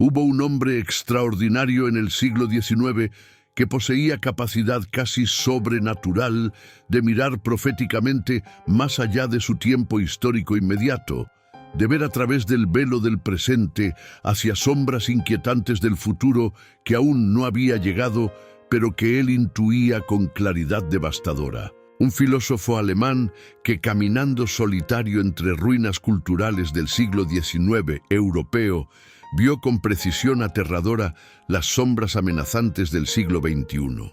Hubo un hombre extraordinario en el siglo XIX que poseía capacidad casi sobrenatural de mirar proféticamente más allá de su tiempo histórico inmediato, de ver a través del velo del presente hacia sombras inquietantes del futuro que aún no había llegado, pero que él intuía con claridad devastadora. Un filósofo alemán que, caminando solitario entre ruinas culturales del siglo XIX europeo, vio con precisión aterradora las sombras amenazantes del siglo XXI.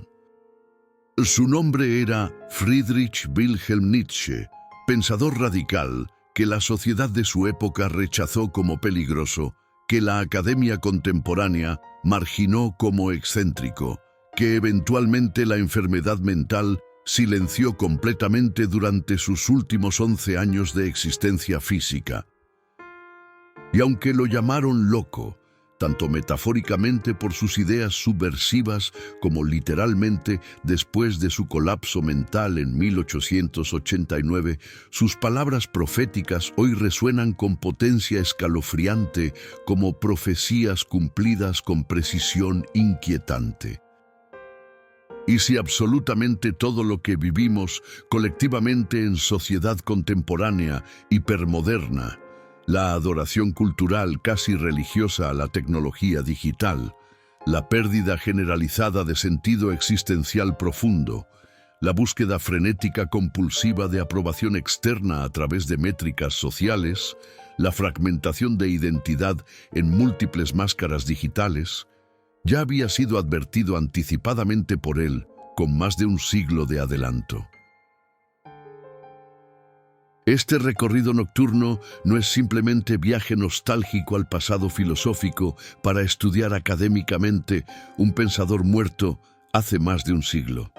Su nombre era Friedrich Wilhelm Nietzsche, pensador radical que la sociedad de su época rechazó como peligroso, que la academia contemporánea marginó como excéntrico, que eventualmente la enfermedad mental silenció completamente durante sus últimos 11 años de existencia física. Y aunque lo llamaron loco, tanto metafóricamente por sus ideas subversivas como literalmente después de su colapso mental en 1889, sus palabras proféticas hoy resuenan con potencia escalofriante como profecías cumplidas con precisión inquietante. Y si absolutamente todo lo que vivimos colectivamente en sociedad contemporánea, hipermoderna, la adoración cultural casi religiosa a la tecnología digital, la pérdida generalizada de sentido existencial profundo, la búsqueda frenética compulsiva de aprobación externa a través de métricas sociales, la fragmentación de identidad en múltiples máscaras digitales, ya había sido advertido anticipadamente por él con más de un siglo de adelanto. Este recorrido nocturno no es simplemente viaje nostálgico al pasado filosófico para estudiar académicamente un pensador muerto hace más de un siglo.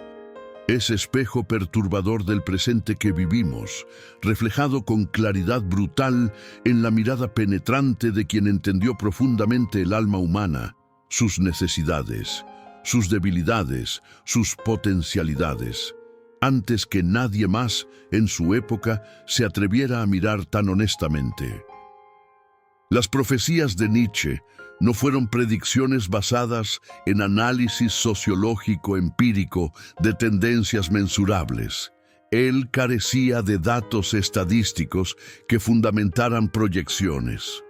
Es espejo perturbador del presente que vivimos, reflejado con claridad brutal en la mirada penetrante de quien entendió profundamente el alma humana, sus necesidades, sus debilidades, sus potencialidades, antes que nadie más en su época se atreviera a mirar tan honestamente. Las profecías de Nietzsche no fueron predicciones basadas en análisis sociológico empírico de tendencias mensurables. Él carecía de datos estadísticos que fundamentaran proyecciones.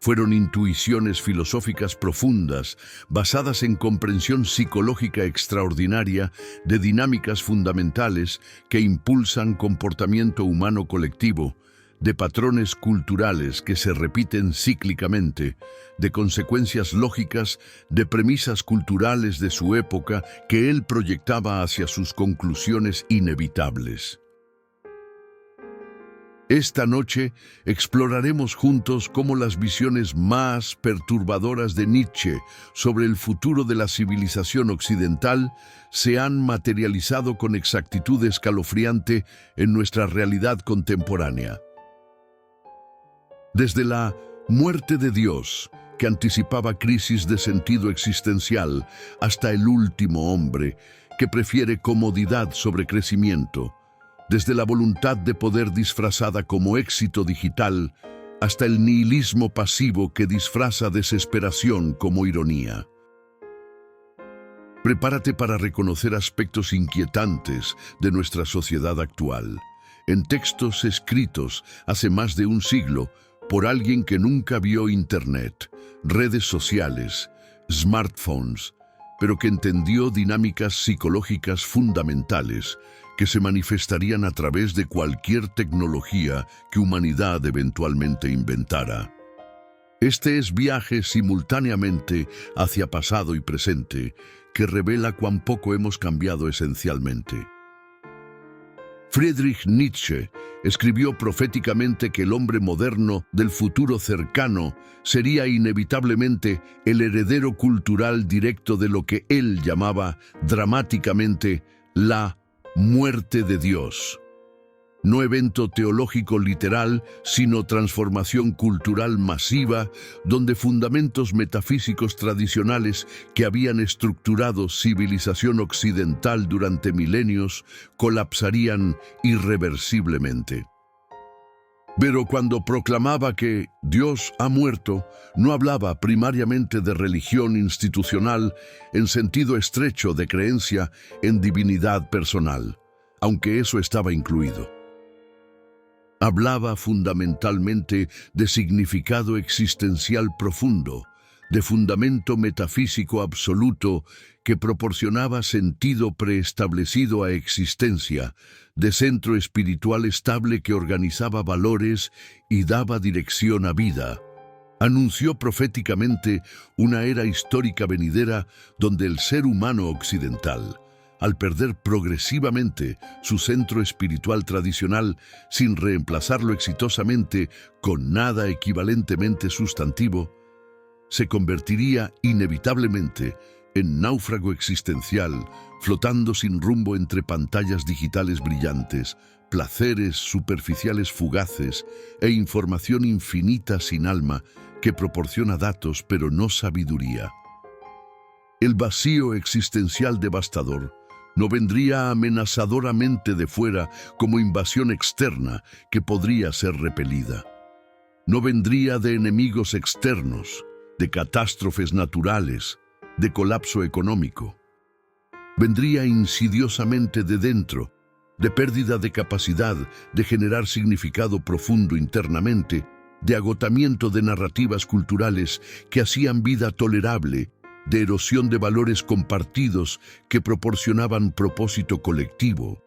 Fueron intuiciones filosóficas profundas, basadas en comprensión psicológica extraordinaria de dinámicas fundamentales que impulsan comportamiento humano colectivo, de patrones culturales que se repiten cíclicamente, de consecuencias lógicas, de premisas culturales de su época que él proyectaba hacia sus conclusiones inevitables. Esta noche exploraremos juntos cómo las visiones más perturbadoras de Nietzsche sobre el futuro de la civilización occidental se han materializado con exactitud escalofriante en nuestra realidad contemporánea. Desde la muerte de Dios, que anticipaba crisis de sentido existencial, hasta el último hombre, que prefiere comodidad sobre crecimiento, desde la voluntad de poder disfrazada como éxito digital, hasta el nihilismo pasivo que disfraza desesperación como ironía. Prepárate para reconocer aspectos inquietantes de nuestra sociedad actual, en textos escritos hace más de un siglo por alguien que nunca vio Internet, redes sociales, smartphones, pero que entendió dinámicas psicológicas fundamentales que se manifestarían a través de cualquier tecnología que humanidad eventualmente inventara. Este es viaje simultáneamente hacia pasado y presente, que revela cuán poco hemos cambiado esencialmente. Friedrich Nietzsche escribió proféticamente que el hombre moderno del futuro cercano sería inevitablemente el heredero cultural directo de lo que él llamaba dramáticamente la muerte de Dios. No evento teológico literal, sino transformación cultural masiva, donde fundamentos metafísicos tradicionales que habían estructurado civilización occidental durante milenios colapsarían irreversiblemente. Pero cuando proclamaba que Dios ha muerto, no hablaba primariamente de religión institucional en sentido estrecho de creencia en divinidad personal, aunque eso estaba incluido. Hablaba fundamentalmente de significado existencial profundo, de fundamento metafísico absoluto que proporcionaba sentido preestablecido a existencia, de centro espiritual estable que organizaba valores y daba dirección a vida. Anunció proféticamente una era histórica venidera donde el ser humano occidental, al perder progresivamente su centro espiritual tradicional sin reemplazarlo exitosamente con nada equivalentemente sustantivo, se convertiría inevitablemente en náufrago existencial, flotando sin rumbo entre pantallas digitales brillantes, placeres superficiales fugaces e información infinita sin alma que proporciona datos pero no sabiduría. El vacío existencial devastador no vendría amenazadoramente de fuera como invasión externa que podría ser repelida. No vendría de enemigos externos, de catástrofes naturales, de colapso económico. Vendría insidiosamente de dentro, de pérdida de capacidad de generar significado profundo internamente, de agotamiento de narrativas culturales que hacían vida tolerable, de erosión de valores compartidos que proporcionaban propósito colectivo.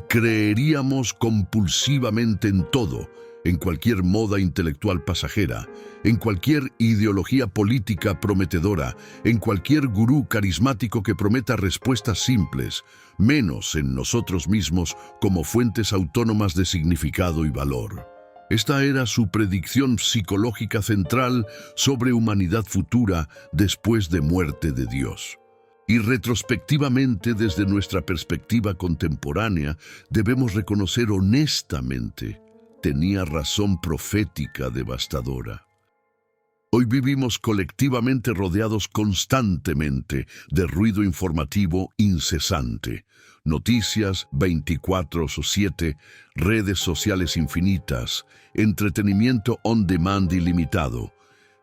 Creeríamos compulsivamente en todo, en cualquier moda intelectual pasajera, en cualquier ideología política prometedora, en cualquier gurú carismático que prometa respuestas simples, menos en nosotros mismos como fuentes autónomas de significado y valor. Esta era su predicción psicológica central sobre humanidad futura después de muerte de Dios. Y retrospectivamente, desde nuestra perspectiva contemporánea, debemos reconocer honestamente, tenía razón profética devastadora. Hoy vivimos colectivamente rodeados constantemente de ruido informativo incesante. Noticias 24/7, redes sociales infinitas, entretenimiento on demand ilimitado.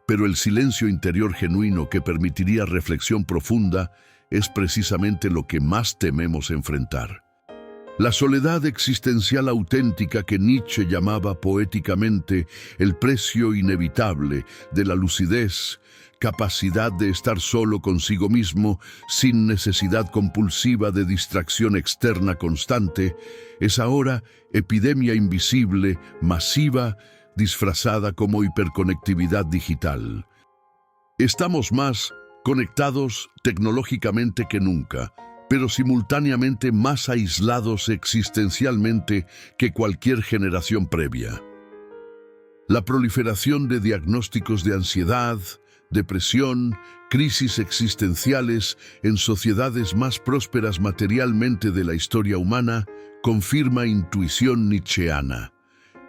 Pero el silencio interior genuino que permitiría reflexión profunda es precisamente lo que más tememos enfrentar. La soledad existencial auténtica que Nietzsche llamaba poéticamente el precio inevitable de la lucidez, capacidad de estar solo consigo mismo sin necesidad compulsiva de distracción externa constante, es ahora epidemia invisible, masiva, disfrazada como hiperconectividad digital. Estamos más conectados tecnológicamente que nunca, pero simultáneamente más aislados existencialmente que cualquier generación previa. La proliferación de diagnósticos de ansiedad, depresión, crisis existenciales en sociedades más prósperas materialmente de la historia humana confirma intuición nietzscheana.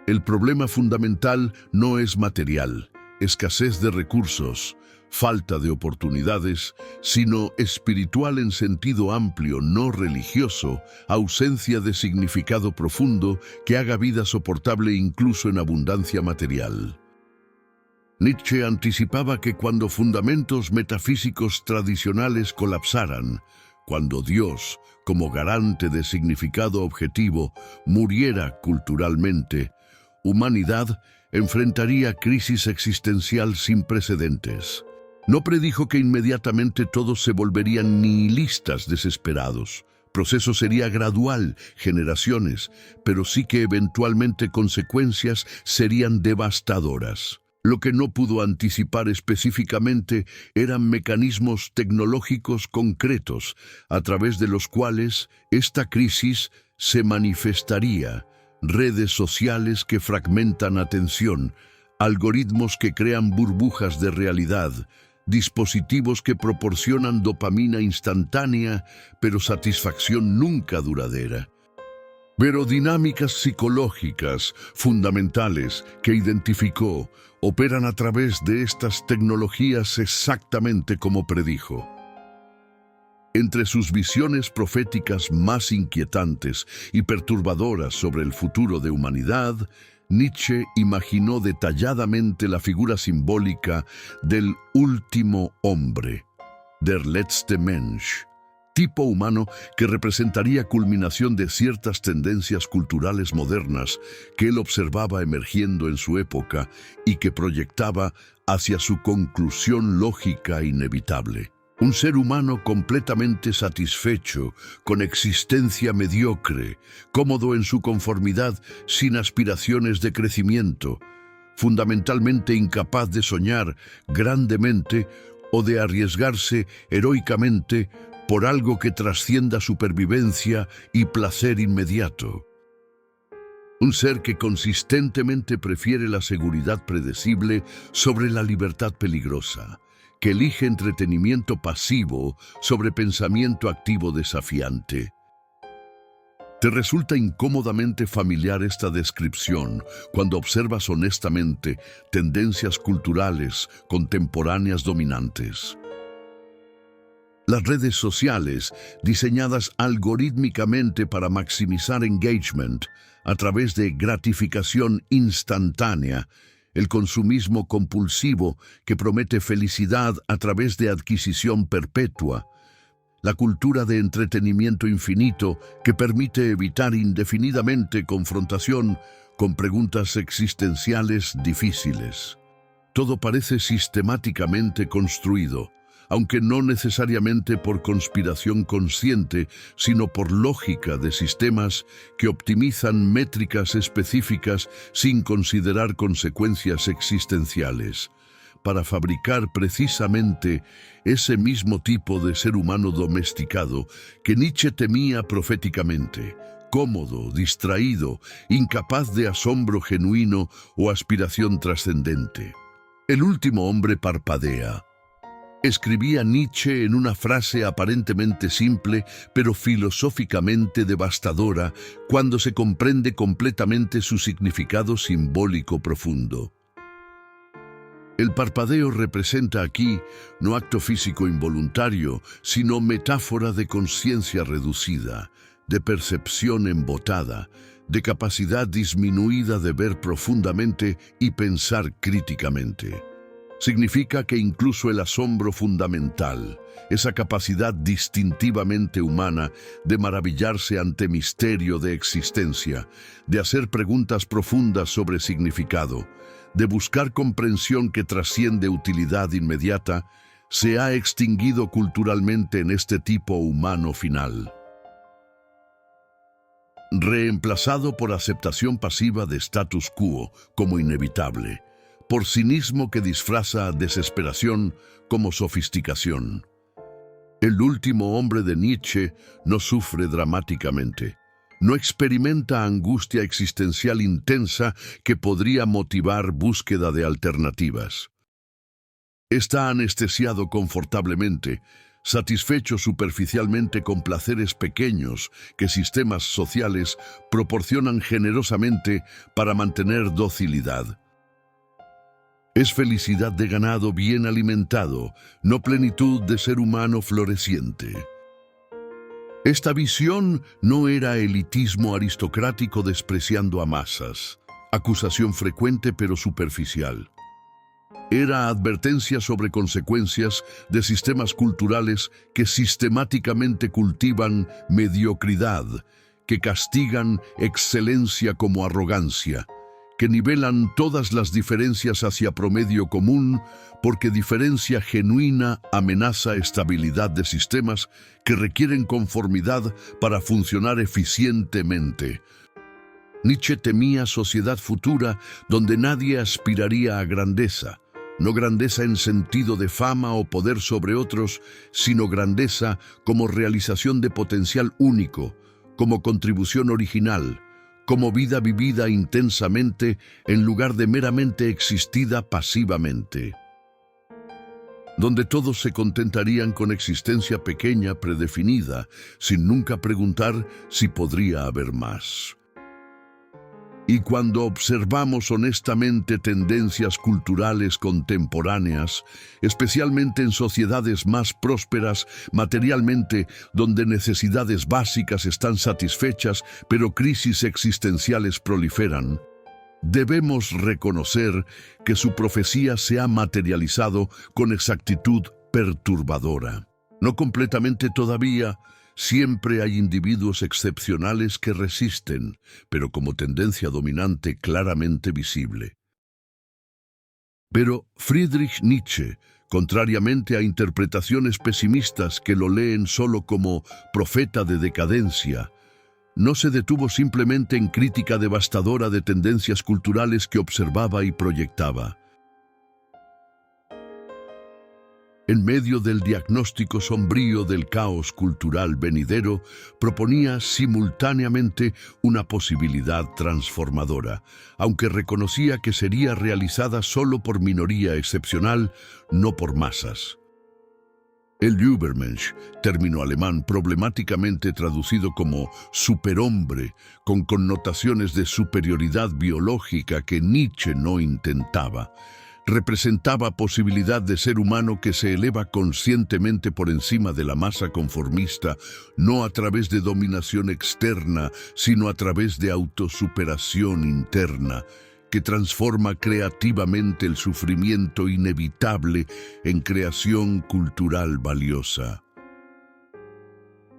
El problema fundamental no es material, escasez de recursos, falta de oportunidades, sino espiritual en sentido amplio, no religioso, ausencia de significado profundo que haga vida soportable incluso en abundancia material. Nietzsche anticipaba que cuando fundamentos metafísicos tradicionales colapsaran, cuando Dios, como garante de significado objetivo, muriera culturalmente, humanidad enfrentaría crisis existencial sin precedentes. No predijo que inmediatamente todos se volverían nihilistas desesperados. Proceso sería gradual, generaciones, pero sí que eventualmente consecuencias serían devastadoras. Lo que no pudo anticipar específicamente eran mecanismos tecnológicos concretos a través de los cuales esta crisis se manifestaría. Redes sociales que fragmentan atención, algoritmos que crean burbujas de realidad, dispositivos que proporcionan dopamina instantánea, pero satisfacción nunca duradera. Pero dinámicas psicológicas fundamentales que identificó operan a través de estas tecnologías exactamente como predijo. Entre sus visiones proféticas más inquietantes y perturbadoras sobre el futuro de humanidad, Nietzsche imaginó detalladamente la figura simbólica del último hombre, der letzte Mensch, tipo humano que representaría culminación de ciertas tendencias culturales modernas que él observaba emergiendo en su época y que proyectaba hacia su conclusión lógica inevitable. Un ser humano completamente satisfecho, con existencia mediocre, cómodo en su conformidad, sin aspiraciones de crecimiento, fundamentalmente incapaz de soñar grandemente o de arriesgarse heroicamente por algo que trascienda supervivencia y placer inmediato. Un ser que consistentemente prefiere la seguridad predecible sobre la libertad peligrosa, que elige entretenimiento pasivo sobre pensamiento activo desafiante. ¿Te resulta incómodamente familiar esta descripción cuando observas honestamente tendencias culturales contemporáneas dominantes? Las redes sociales, diseñadas algorítmicamente para maximizar engagement a través de gratificación instantánea, el consumismo compulsivo que promete felicidad a través de adquisición perpetua, la cultura de entretenimiento infinito que permite evitar indefinidamente confrontación con preguntas existenciales difíciles. Todo parece sistemáticamente construido, aunque no necesariamente por conspiración consciente, sino por lógica de sistemas que optimizan métricas específicas sin considerar consecuencias existenciales, para fabricar precisamente ese mismo tipo de ser humano domesticado que Nietzsche temía proféticamente, cómodo, distraído, incapaz de asombro genuino o aspiración trascendente. El último hombre parpadea. Escribía Nietzsche en una frase aparentemente simple, pero filosóficamente devastadora, cuando se comprende completamente su significado simbólico profundo. El parpadeo representa aquí no acto físico involuntario, sino metáfora de conciencia reducida, de percepción embotada, de capacidad disminuida de ver profundamente y pensar críticamente. Significa que incluso el asombro fundamental, esa capacidad distintivamente humana de maravillarse ante misterio de existencia, de hacer preguntas profundas sobre significado, de buscar comprensión que trasciende utilidad inmediata, se ha extinguido culturalmente en este tipo humano final. Reemplazado por aceptación pasiva de status quo como inevitable, por cinismo que disfraza desesperación como sofisticación. El último hombre de Nietzsche no sufre dramáticamente, no experimenta angustia existencial intensa que podría motivar búsqueda de alternativas. Está anestesiado confortablemente, satisfecho superficialmente con placeres pequeños que sistemas sociales proporcionan generosamente para mantener docilidad. Es felicidad de ganado bien alimentado, no plenitud de ser humano floreciente. Esta visión no era elitismo aristocrático despreciando a masas, acusación frecuente pero superficial. Era advertencia sobre consecuencias de sistemas culturales que sistemáticamente cultivan mediocridad, que castigan excelencia como arrogancia, que nivelan todas las diferencias hacia promedio común, porque diferencia genuina amenaza estabilidad de sistemas que requieren conformidad para funcionar eficientemente. Nietzsche temía sociedad futura donde nadie aspiraría a grandeza, no grandeza en sentido de fama o poder sobre otros, sino grandeza como realización de potencial único, como contribución original, como vida vivida intensamente en lugar de meramente existida pasivamente. Donde todos se contentarían con existencia pequeña predefinida, sin nunca preguntar si podría haber más. Y cuando observamos honestamente tendencias culturales contemporáneas, especialmente en sociedades más prósperas materialmente, donde necesidades básicas están satisfechas, pero crisis existenciales proliferan, debemos reconocer que su profecía se ha materializado con exactitud perturbadora. No completamente todavía. Siempre hay individuos excepcionales que resisten, pero como tendencia dominante claramente visible. Pero Friedrich Nietzsche, contrariamente a interpretaciones pesimistas que lo leen solo como profeta de decadencia, no se detuvo simplemente en crítica devastadora de tendencias culturales que observaba y proyectaba. En medio del diagnóstico sombrío del caos cultural venidero, proponía simultáneamente una posibilidad transformadora, aunque reconocía que sería realizada solo por minoría excepcional, no por masas. El Übermensch, término alemán problemáticamente traducido como superhombre, con connotaciones de superioridad biológica que Nietzsche no intentaba, representaba posibilidad de ser humano que se eleva conscientemente por encima de la masa conformista, no a través de dominación externa, sino a través de autosuperación interna, que transforma creativamente el sufrimiento inevitable en creación cultural valiosa.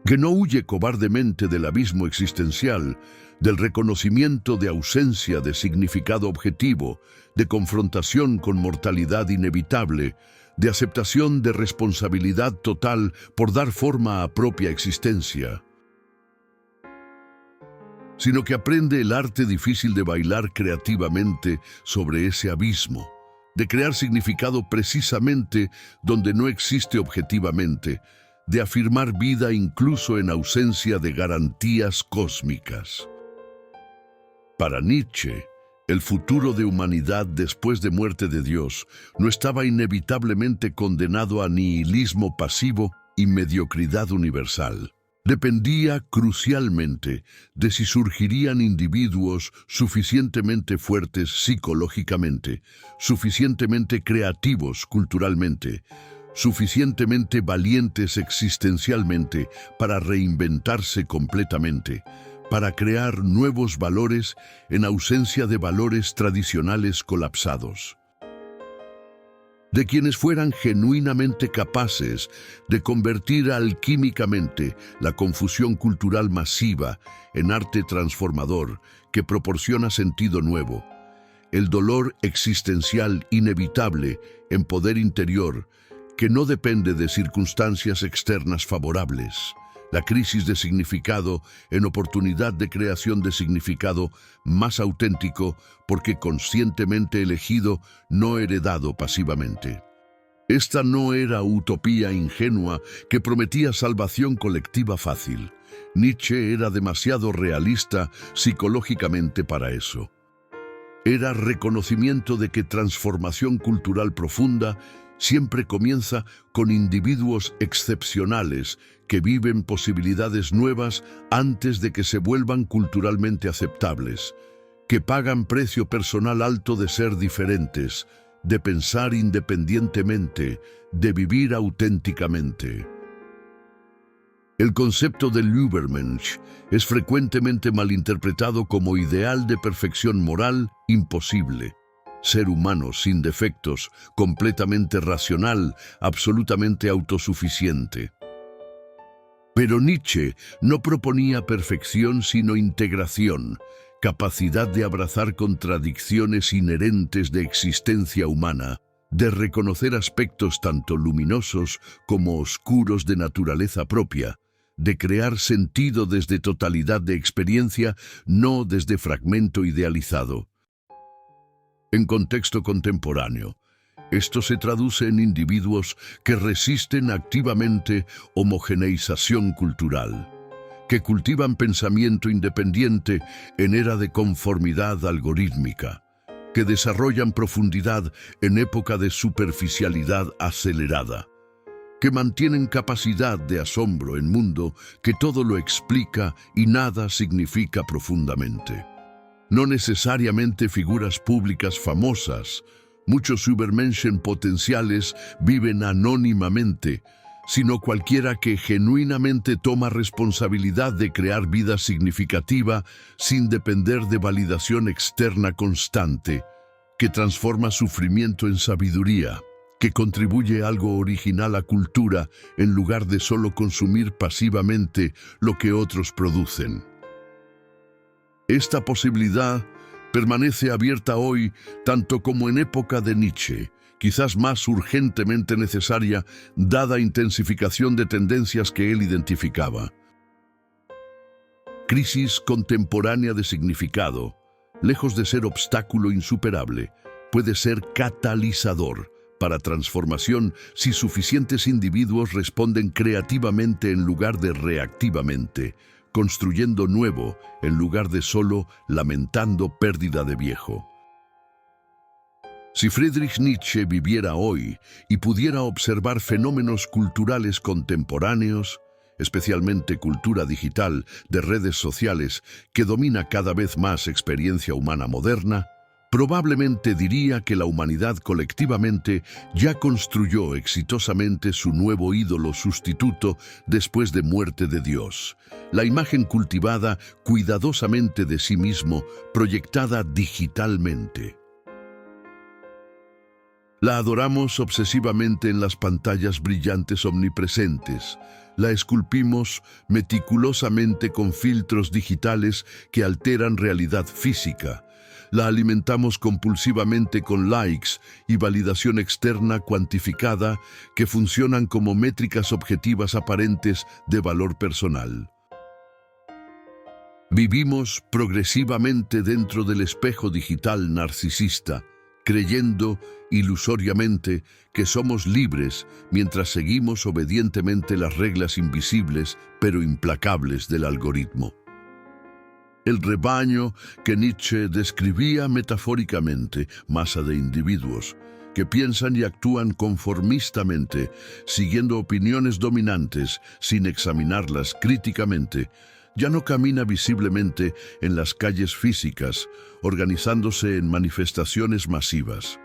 Que no huye cobardemente del abismo existencial, del reconocimiento de ausencia de significado objetivo, de confrontación con mortalidad inevitable, de aceptación de responsabilidad total por dar forma a propia existencia, sino que aprende el arte difícil de bailar creativamente sobre ese abismo, de crear significado precisamente donde no existe objetivamente, de afirmar vida incluso en ausencia de garantías cósmicas. Para Nietzsche, el futuro de humanidad después de muerte de Dios no estaba inevitablemente condenado a nihilismo pasivo y mediocridad universal. Dependía crucialmente de si surgirían individuos suficientemente fuertes psicológicamente, suficientemente creativos culturalmente, suficientemente valientes existencialmente para reinventarse completamente, para crear nuevos valores en ausencia de valores tradicionales colapsados. De quienes fueran genuinamente capaces de convertir alquímicamente la confusión cultural masiva en arte transformador que proporciona sentido nuevo, el dolor existencial inevitable en poder interior que no depende de circunstancias externas favorables, la crisis de significado en oportunidad de creación de significado más auténtico porque conscientemente elegido, no heredado pasivamente. Esta no era utopía ingenua que prometía salvación colectiva fácil. Nietzsche era demasiado realista psicológicamente para eso. Era reconocimiento de que transformación cultural profunda siempre comienza con individuos excepcionales que viven posibilidades nuevas antes de que se vuelvan culturalmente aceptables, que pagan precio personal alto de ser diferentes, de pensar independientemente, de vivir auténticamente. El concepto del Übermensch es frecuentemente malinterpretado como ideal de perfección moral imposible. Ser humano sin defectos, completamente racional, absolutamente autosuficiente. Pero Nietzsche no proponía perfección sino integración, capacidad de abrazar contradicciones inherentes de existencia humana, de reconocer aspectos tanto luminosos como oscuros de naturaleza propia, de crear sentido desde totalidad de experiencia, no desde fragmento idealizado. En contexto contemporáneo, esto se traduce en individuos que resisten activamente homogeneización cultural, que cultivan pensamiento independiente en era de conformidad algorítmica, que desarrollan profundidad en época de superficialidad acelerada, que mantienen capacidad de asombro en mundo que todo lo explica y nada significa profundamente. No necesariamente figuras públicas famosas. Muchos Übermenschen potenciales viven anónimamente, sino cualquiera que genuinamente toma responsabilidad de crear vida significativa sin depender de validación externa constante, que transforma sufrimiento en sabiduría, que contribuye algo original a cultura en lugar de solo consumir pasivamente lo que otros producen. Esta posibilidad permanece abierta hoy tanto como en época de Nietzsche, quizás más urgentemente necesaria dada intensificación de tendencias que él identificaba. Crisis contemporánea de significado, lejos de ser obstáculo insuperable, puede ser catalizador para transformación si suficientes individuos responden creativamente en lugar de reactivamente, construyendo nuevo en lugar de solo lamentando pérdida de viejo. Si Friedrich Nietzsche viviera hoy y pudiera observar fenómenos culturales contemporáneos, especialmente cultura digital de redes sociales que domina cada vez más experiencia humana moderna, probablemente diría que la humanidad colectivamente ya construyó exitosamente su nuevo ídolo sustituto después de muerte de Dios, la imagen cultivada cuidadosamente de sí mismo, proyectada digitalmente. La adoramos obsesivamente en las pantallas brillantes omnipresentes. La esculpimos meticulosamente con filtros digitales que alteran realidad física. La alimentamos compulsivamente con likes y validación externa cuantificada que funcionan como métricas objetivas aparentes de valor personal. Vivimos progresivamente dentro del espejo digital narcisista, creyendo ilusoriamente que somos libres mientras seguimos obedientemente las reglas invisibles pero implacables del algoritmo. El rebaño que Nietzsche describía metafóricamente, masa de individuos que piensan y actúan conformistamente, siguiendo opiniones dominantes sin examinarlas críticamente, ya no camina visiblemente en las calles físicas, organizándose en manifestaciones masivas.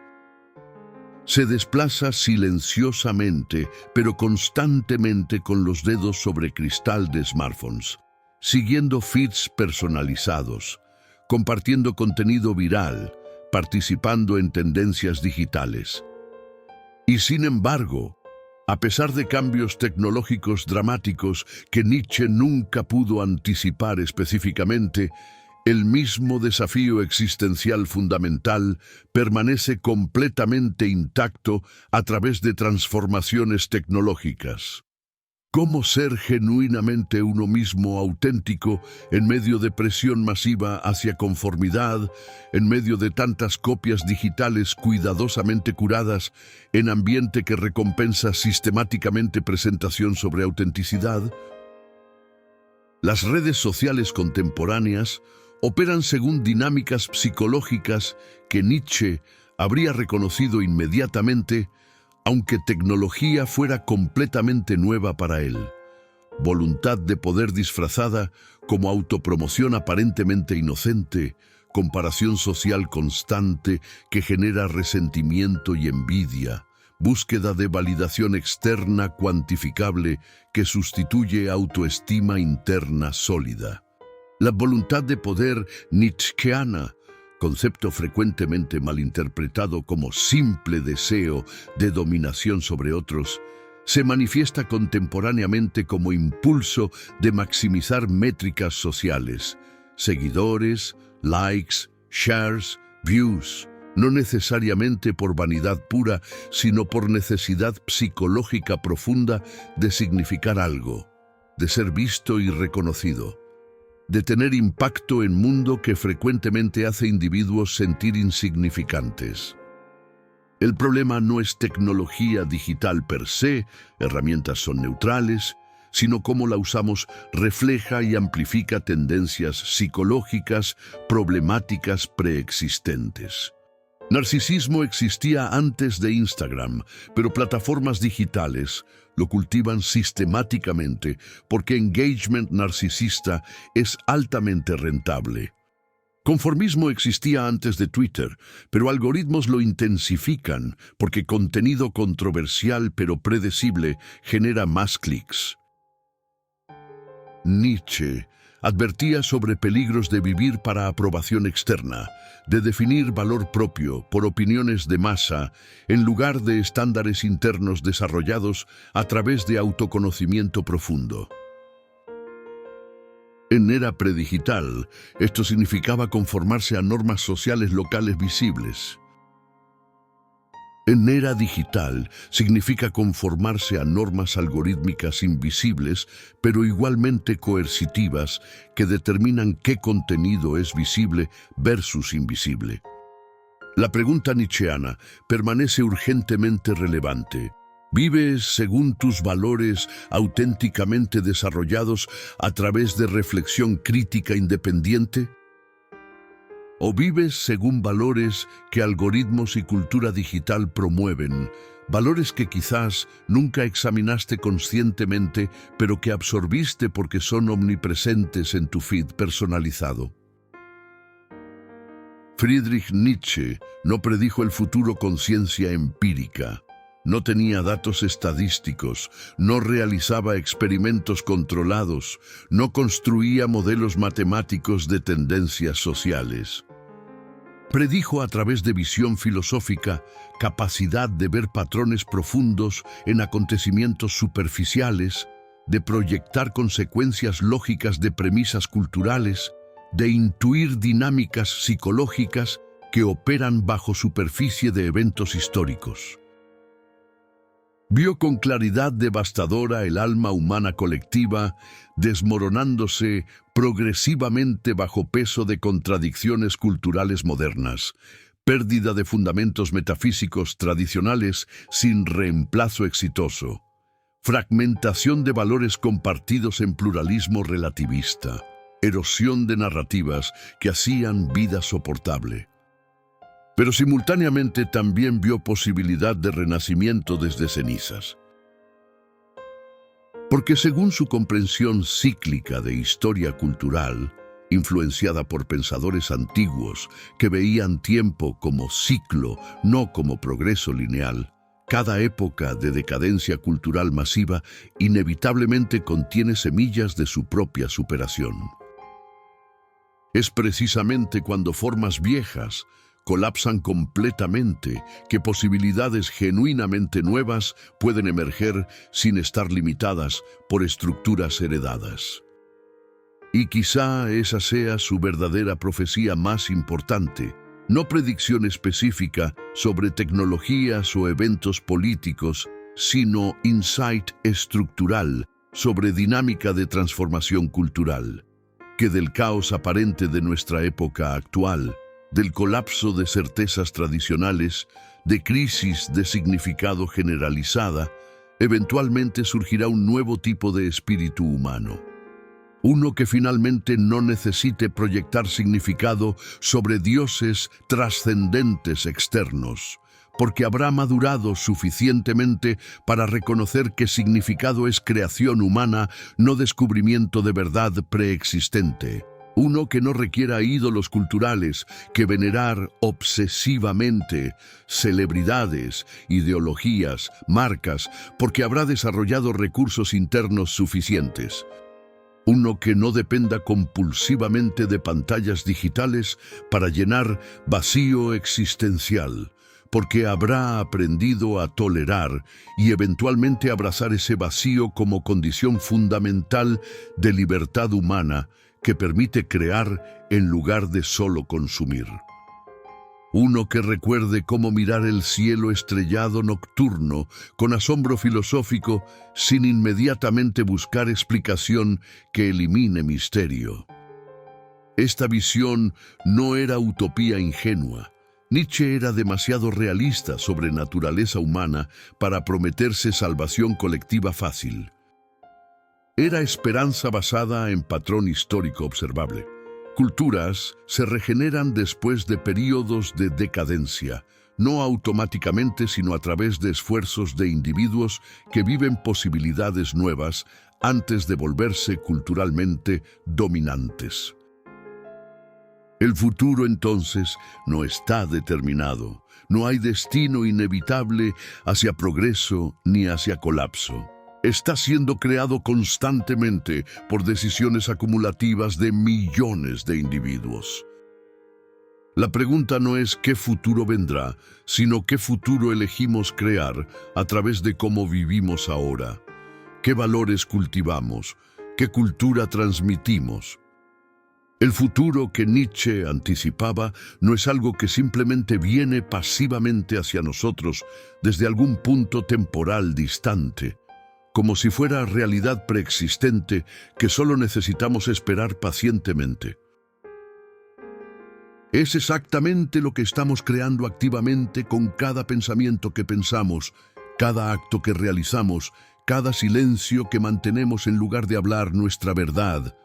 Se desplaza silenciosamente, pero constantemente con los dedos sobre cristal de smartphones, siguiendo feeds personalizados, compartiendo contenido viral, participando en tendencias digitales. Y sin embargo, a pesar de cambios tecnológicos dramáticos que Nietzsche nunca pudo anticipar específicamente, el mismo desafío existencial fundamental permanece completamente intacto a través de transformaciones tecnológicas. ¿Cómo ser genuinamente uno mismo auténtico en medio de presión masiva hacia conformidad, en medio de tantas copias digitales cuidadosamente curadas, en ambiente que recompensa sistemáticamente presentación sobre autenticidad? Las redes sociales contemporáneas operan según dinámicas psicológicas que Nietzsche habría reconocido inmediatamente, aunque tecnología fuera completamente nueva para él. Voluntad de poder disfrazada como autopromoción aparentemente inocente, comparación social constante que genera resentimiento y envidia, búsqueda de validación externa cuantificable que sustituye autoestima interna sólida. La voluntad de poder nietzscheana, concepto frecuentemente malinterpretado como simple deseo de dominación sobre otros, se manifiesta contemporáneamente como impulso de maximizar métricas sociales, seguidores, likes, shares, views, no necesariamente por vanidad pura, sino por necesidad psicológica profunda de significar algo, de ser visto y reconocido, de tener impacto en mundo que frecuentemente hace individuos sentir insignificantes. El problema no es tecnología digital per se, herramientas son neutrales, sino cómo la usamos refleja y amplifica tendencias psicológicas, problemáticas preexistentes. Narcisismo existía antes de Instagram, pero plataformas digitales lo cultivan sistemáticamente porque engagement narcisista es altamente rentable. Conformismo existía antes de Twitter, pero algoritmos lo intensifican porque contenido controversial pero predecible genera más clics. Nietzsche advertía sobre peligros de vivir para aprobación externa, de definir valor propio por opiniones de masa, en lugar de estándares internos desarrollados a través de autoconocimiento profundo. En era predigital, esto significaba conformarse a normas sociales locales visibles. En era digital significa conformarse a normas algorítmicas invisibles, pero igualmente coercitivas, que determinan qué contenido es visible versus invisible. La pregunta nietzscheana permanece urgentemente relevante. ¿Vives según tus valores auténticamente desarrollados a través de reflexión crítica independiente? ¿O vives según valores que algoritmos y cultura digital promueven, valores que quizás nunca examinaste conscientemente, pero que absorbiste porque son omnipresentes en tu feed personalizado? Friedrich Nietzsche no predijo el futuro con ciencia empírica. No tenía datos estadísticos, no realizaba experimentos controlados, no construía modelos matemáticos de tendencias sociales. Predijo a través de visión filosófica, capacidad de ver patrones profundos en acontecimientos superficiales, de proyectar consecuencias lógicas de premisas culturales, de intuir dinámicas psicológicas que operan bajo superficie de eventos históricos. Vio con claridad devastadora el alma humana colectiva, desmoronándose progresivamente bajo peso de contradicciones culturales modernas, pérdida de fundamentos metafísicos tradicionales sin reemplazo exitoso, fragmentación de valores compartidos en pluralismo relativista, erosión de narrativas que hacían vida soportable. Pero simultáneamente también vio posibilidad de renacimiento desde cenizas. Porque según su comprensión cíclica de historia cultural, influenciada por pensadores antiguos que veían tiempo como ciclo, no como progreso lineal, cada época de decadencia cultural masiva inevitablemente contiene semillas de su propia superación. Es precisamente cuando formas viejas colapsan completamente que posibilidades genuinamente nuevas pueden emerger sin estar limitadas por estructuras heredadas. Y quizá esa sea su verdadera profecía más importante, no predicción específica sobre tecnologías o eventos políticos, sino insight estructural sobre dinámica de transformación cultural, que del caos aparente de nuestra época actual, del colapso de certezas tradicionales, de crisis de significado generalizada, eventualmente surgirá un nuevo tipo de espíritu humano. Uno que finalmente no necesite proyectar significado sobre dioses trascendentes externos, porque habrá madurado suficientemente para reconocer que significado es creación humana, no descubrimiento de verdad preexistente. Uno que no requiera ídolos culturales, que venerar obsesivamente celebridades, ideologías, marcas, porque habrá desarrollado recursos internos suficientes. Uno que no dependa compulsivamente de pantallas digitales para llenar vacío existencial, porque habrá aprendido a tolerar y eventualmente abrazar ese vacío como condición fundamental de libertad humana, que permite crear en lugar de solo consumir. Uno que recuerde cómo mirar el cielo estrellado nocturno con asombro filosófico sin inmediatamente buscar explicación que elimine misterio. Esta visión no era utopía ingenua. Nietzsche era demasiado realista sobre naturaleza humana para prometerse salvación colectiva fácil. Era esperanza basada en patrón histórico observable. Culturas se regeneran después de períodos de decadencia, no automáticamente sino a través de esfuerzos de individuos que viven posibilidades nuevas antes de volverse culturalmente dominantes. El futuro, entonces, no está determinado. No hay destino inevitable hacia progreso ni hacia colapso. Está siendo creado constantemente por decisiones acumulativas de millones de individuos. La pregunta no es qué futuro vendrá, sino qué futuro elegimos crear a través de cómo vivimos ahora, qué valores cultivamos, qué cultura transmitimos. El futuro que Nietzsche anticipaba no es algo que simplemente viene pasivamente hacia nosotros desde algún punto temporal distante, como si fuera realidad preexistente que solo necesitamos esperar pacientemente. Es exactamente lo que estamos creando activamente con cada pensamiento que pensamos, cada acto que realizamos, cada silencio que mantenemos en lugar de hablar nuestra verdad.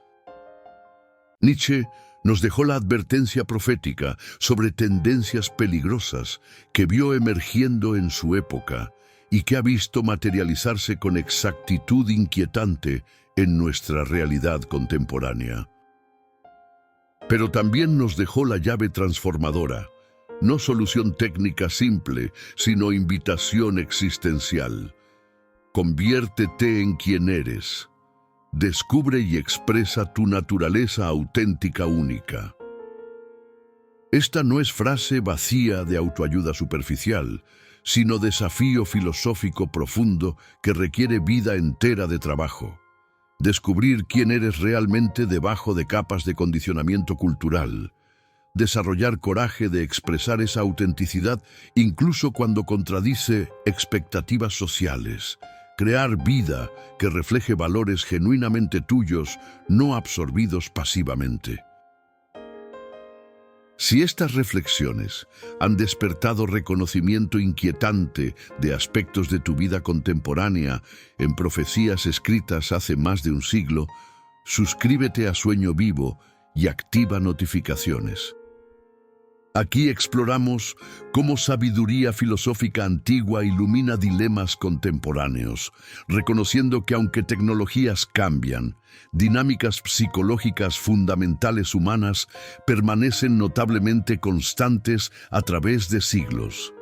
Nietzsche nos dejó la advertencia profética sobre tendencias peligrosas que vio emergiendo en su época y que ha visto materializarse con exactitud inquietante en nuestra realidad contemporánea. Pero también nos dejó la llave transformadora, no solución técnica simple, sino invitación existencial. Conviértete en quien eres. Descubre y expresa tu naturaleza auténtica única. Esta no es frase vacía de autoayuda superficial, sino desafío filosófico profundo que requiere vida entera de trabajo. Descubrir quién eres realmente debajo de capas de condicionamiento cultural. Desarrollar coraje de expresar esa autenticidad incluso cuando contradice expectativas sociales. Crear vida que refleje valores genuinamente tuyos, no absorbidos pasivamente. Si estas reflexiones han despertado reconocimiento inquietante de aspectos de tu vida contemporánea en profecías escritas hace más de un siglo, suscríbete a Sueño Vivo y activa notificaciones. Aquí exploramos cómo sabiduría filosófica antigua ilumina dilemas contemporáneos, reconociendo que aunque tecnologías cambian, dinámicas psicológicas fundamentales humanas permanecen notablemente constantes a través de siglos.